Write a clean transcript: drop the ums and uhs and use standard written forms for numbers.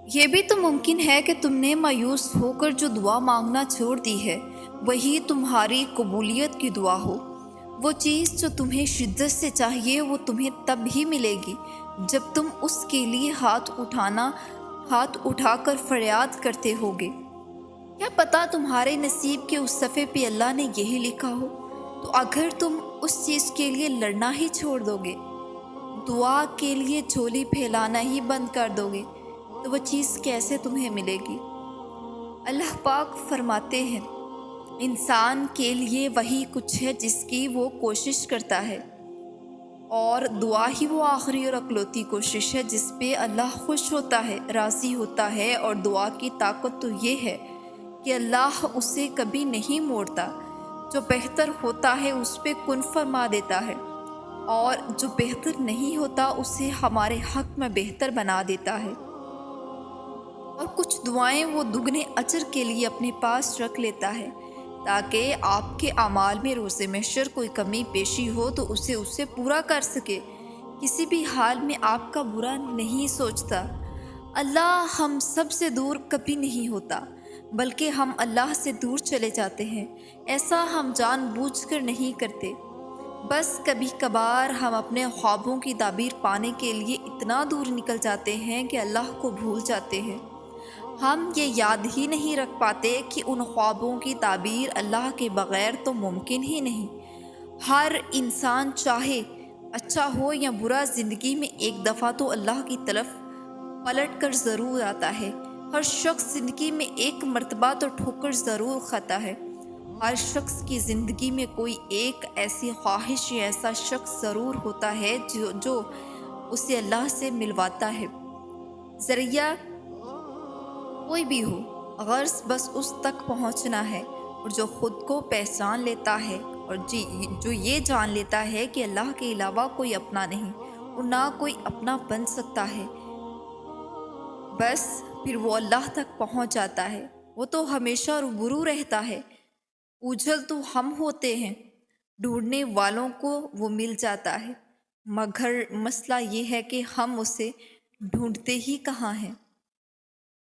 یہ بھی تو ممکن ہے کہ تم نے مایوس ہو کر جو دعا مانگنا چھوڑ دی ہے وہی تمہاری قبولیت کی دعا ہو۔ وہ چیز جو تمہیں شدت سے چاہیے وہ تمہیں تب ہی ملے گی جب تم اس کے لیے ہاتھ اٹھا کر فریاد کرتے ہوگے۔ کیا پتہ تمہارے نصیب کے اس صفحے پہ اللہ نے یہی لکھا ہو؟ تو اگر تم اس چیز کے لیے لڑنا ہی چھوڑ دو گے، دعا کے لیے جھولی پھیلانا ہی بند کر دو گے، تو وہ چیز کیسے تمہیں ملے گی؟ اللہ پاک فرماتے ہیں، انسان کے لیے وہی کچھ ہے جس کی وہ کوشش کرتا ہے، اور دعا ہی وہ آخری اور اکلوتی کوشش ہے جس پہ اللہ خوش ہوتا ہے، راضی ہوتا ہے۔ اور دعا کی طاقت تو یہ ہے کہ اللہ اسے کبھی نہیں موڑتا۔ جو بہتر ہوتا ہے اس پہ کن فرما دیتا ہے، اور جو بہتر نہیں ہوتا اسے ہمارے حق میں بہتر بنا دیتا ہے۔ اور کچھ دعائیں وہ دگنے اجر کے لیے اپنے پاس رکھ لیتا ہے تاکہ آپ کے اعمال میں روز محشر کوئی کمی پیشی ہو تو اسے پورا کر سکے۔ کسی بھی حال میں آپ کا برا نہیں سوچتا۔ اللہ ہم سب سے دور کبھی نہیں ہوتا، بلکہ ہم اللہ سے دور چلے جاتے ہیں۔ ایسا ہم جان بوجھ کر نہیں کرتے، بس کبھی کبھار ہم اپنے خوابوں کی تعبیر پانے کے لیے اتنا دور نکل جاتے ہیں کہ اللہ کو بھول جاتے ہیں۔ ہم یہ یاد ہی نہیں رکھ پاتے کہ ان خوابوں کی تعبیر اللہ کے بغیر تو ممکن ہی نہیں۔ ہر انسان چاہے اچھا ہو یا برا زندگی میں ایک دفعہ تو اللہ کی طرف پلٹ کر ضرور آتا ہے۔ ہر شخص زندگی میں ایک مرتبہ تو ٹھوکر ضرور کھاتا ہے۔ ہر شخص کی زندگی میں کوئی ایک ایسی خواہش یا ایسا شخص ضرور ہوتا ہے جو اسے اللہ سے ملواتا ہے۔ ذریعہ کوئی بھی ہو، غرض بس اس تک پہنچنا ہے۔ اور جو خود کو پہچان لیتا ہے اور جو یہ جان لیتا ہے کہ اللہ کے علاوہ کوئی اپنا نہیں اور نہ کوئی اپنا بن سکتا ہے، بس پھر وہ اللہ تک پہنچ جاتا ہے۔ وہ تو ہمیشہ روبرو رہتا ہے۔ اوجھل تو ہم ہوتے ہیں، ڈھونڈنے والوں کو وہ مل جاتا ہے، مگر مسئلہ یہ ہے کہ ہم اسے ڈھونڈتے ہی کہاں ہیں۔